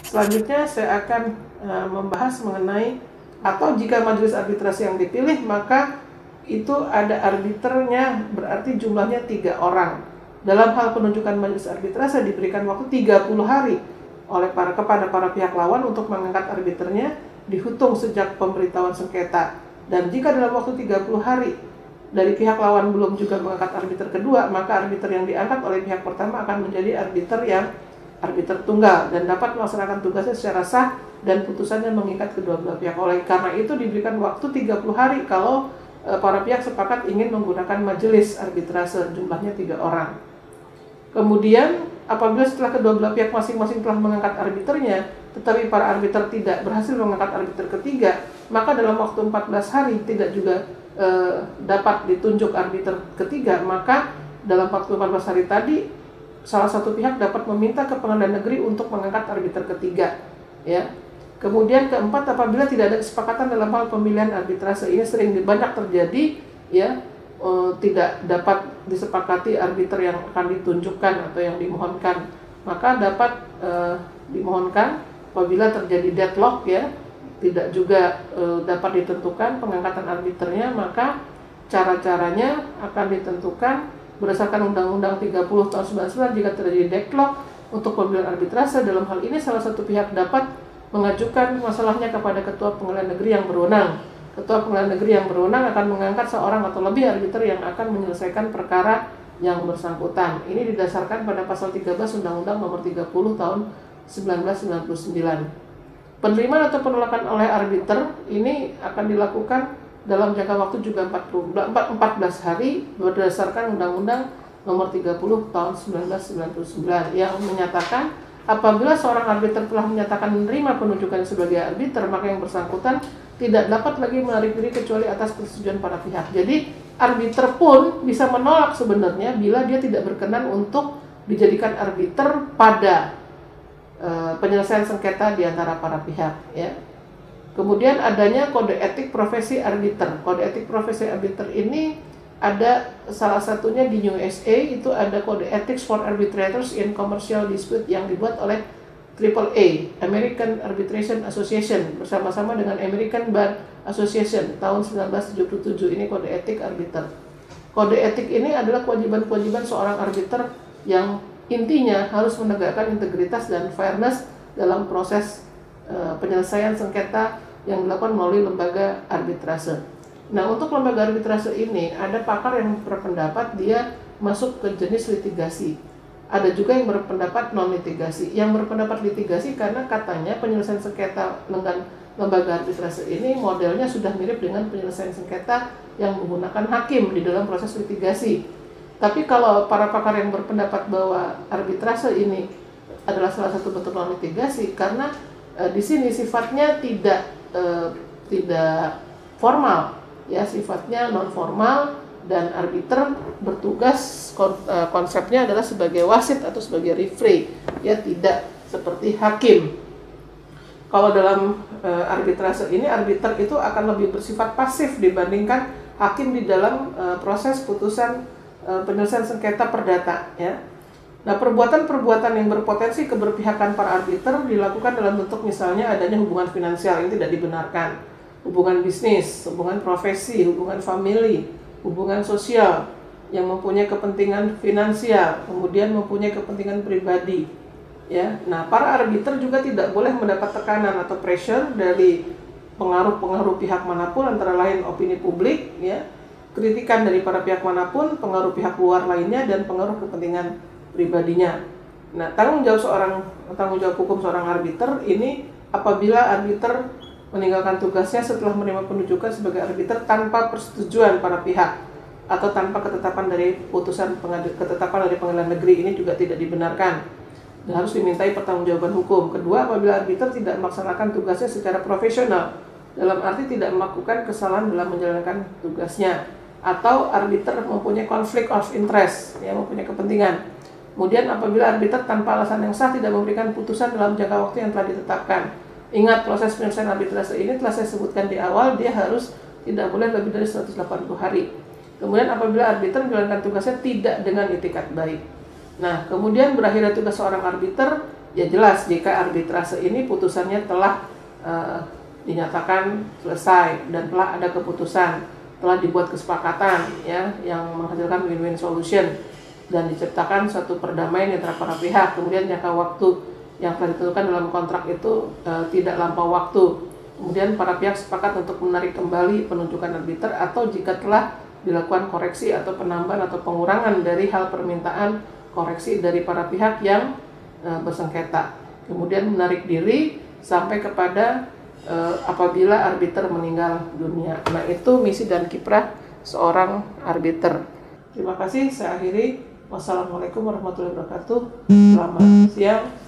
Selanjutnya saya akan membahas mengenai, atau jika majelis arbitrase yang dipilih maka itu ada arbiternya, berarti jumlahnya 3 orang. Dalam hal penunjukan majelis arbitrase diberikan waktu 30 hari oleh kepada para pihak lawan untuk mengangkat arbiternya, dihitung sejak pemberitahuan sengketa. Dan jika dalam waktu 30 hari dari pihak lawan belum juga mengangkat arbiter kedua, maka arbiter yang diangkat oleh pihak pertama akan menjadi arbiter tunggal dan dapat melaksanakan tugasnya secara sah dan putusannya mengikat kedua belah pihak. Oleh karena itu diberikan waktu 30 hari kalau para pihak sepakat ingin menggunakan majelis arbitrase, jumlahnya 3 orang. Kemudian apabila setelah kedua belah pihak masing-masing telah mengangkat arbiternya, tetapi para arbiter tidak berhasil mengangkat arbiter ketiga, maka dalam waktu 14 hari tidak juga dapat ditunjuk arbiter ketiga, maka dalam waktu 14 hari tadi salah satu pihak dapat meminta ke pengadilan negeri untuk mengangkat arbiter ketiga, ya. Kemudian keempat, apabila tidak ada kesepakatan dalam hal pemilihan arbitrase, ini sering banyak terjadi, ya, tidak dapat disepakati arbiter yang akan ditunjukkan atau yang dimohonkan, maka dapat dimohonkan apabila terjadi deadlock, ya, tidak juga dapat ditentukan pengangkatan arbiternya, maka cara-caranya akan ditentukan berdasarkan Undang-Undang 30 tahun 99 jika terjadi deadlock untuk pemilihan arbitrase. Dalam hal ini salah satu pihak dapat mengajukan masalahnya kepada Ketua Pengadilan Negeri yang berwenang. Ketua Pengadilan Negeri yang berwenang akan mengangkat seorang atau lebih arbiter yang akan menyelesaikan perkara yang bersangkutan. Ini didasarkan pada pasal 13 Undang-Undang Nomor 30 tahun 1999. Penerimaan atau penolakan oleh arbiter ini akan dilakukan dalam jangka waktu juga 14 hari berdasarkan Undang-Undang Nomor 30 tahun 1999 yang menyatakan apabila seorang arbiter telah menyatakan menerima penunjukan sebagai arbiter, maka yang bersangkutan tidak dapat lagi menarik diri kecuali atas persetujuan para pihak. Jadi arbiter pun bisa menolak sebenarnya bila dia tidak berkenan untuk dijadikan arbiter pada penyelesaian sengketa di antara para pihak, ya. Kemudian adanya kode etik profesi arbiter. Kode etik profesi arbiter ini ada salah satunya di USA, itu ada kode ethics for arbitrators in commercial dispute yang dibuat oleh AAA, American Arbitration Association, bersama-sama dengan American Bar Association tahun 1977. Ini kode etik arbiter. Kode etik ini adalah kewajiban-kewajiban seorang arbiter yang intinya harus menegakkan integritas dan fairness dalam proses penyelesaian sengketa yang dilakukan melalui lembaga arbitrase. Nah, untuk lembaga arbitrase ini ada pakar yang berpendapat dia masuk ke jenis litigasi. Ada juga yang berpendapat non litigasi. Yang berpendapat litigasi karena katanya penyelesaian sengketa dengan lembaga arbitrase ini modelnya sudah mirip dengan penyelesaian sengketa yang menggunakan hakim di dalam proses litigasi. Tapi kalau para pakar yang berpendapat bahwa arbitrase ini adalah salah satu bentuk non litigasi karena di sini sifatnya tidak formal, ya, sifatnya non formal, dan arbiter bertugas konsepnya adalah sebagai wasit atau sebagai referee, ya, tidak seperti hakim. Kalau dalam arbitrase ini arbiter itu akan lebih bersifat pasif dibandingkan hakim di dalam proses putusan penyelesaian sengketa perdata, ya. Nah, perbuatan-perbuatan yang berpotensi keberpihakan para arbiter dilakukan dalam bentuk misalnya adanya hubungan finansial yang tidak dibenarkan, hubungan bisnis, hubungan profesi, hubungan famili, hubungan sosial yang mempunyai kepentingan finansial, kemudian mempunyai kepentingan pribadi, ya. Nah, para arbiter juga tidak boleh mendapat tekanan atau pressure dari pengaruh-pengaruh pihak manapun, antara lain opini publik, ya, kritikan dari para pihak manapun, pengaruh pihak luar lainnya, dan pengaruh kepentingan pribadinya. Nah, tanggung jawab hukum seorang arbiter ini apabila arbiter meninggalkan tugasnya setelah menerima penunjukan sebagai arbiter tanpa persetujuan para pihak atau tanpa ketetapan dari pengadilan negeri, ini juga tidak dibenarkan dan harus dimintai pertanggungjawaban hukum. Kedua, apabila arbiter tidak melaksanakan tugasnya secara profesional, dalam arti tidak melakukan kesalahan dalam menjalankan tugasnya, atau arbiter mempunyai konflik of interest, ya, mempunyai kepentingan. Kemudian apabila arbiter tanpa alasan yang sah tidak memberikan putusan dalam jangka waktu yang telah ditetapkan. Ingat, proses penyelesaian arbitrase ini telah saya sebutkan di awal, dia harus tidak boleh lebih dari 180 hari. Kemudian apabila arbiter menjalankan tugasnya tidak dengan itikat baik. Nah, kemudian berakhirnya tugas seorang arbiter ya jelas jika arbitrase ini putusannya telah dinyatakan selesai dan telah ada keputusan, telah dibuat kesepakatan ya yang menghasilkan win-win solution dan diciptakan suatu perdamaian antara para pihak. Kemudian jangka waktu yang telah ditentukan dalam kontrak itu tidak lampau waktu. Kemudian para pihak sepakat untuk menarik kembali penunjukan arbiter, atau jika telah dilakukan koreksi atau penambahan atau pengurangan dari hal permintaan koreksi dari para pihak yang bersengketa. Kemudian menarik diri sampai kepada apabila arbiter meninggal dunia. Nah, itu misi dan kiprah seorang arbiter. Terima kasih, saya akhiri. Wassalamualaikum warahmatullahi wabarakatuh. Selamat siang.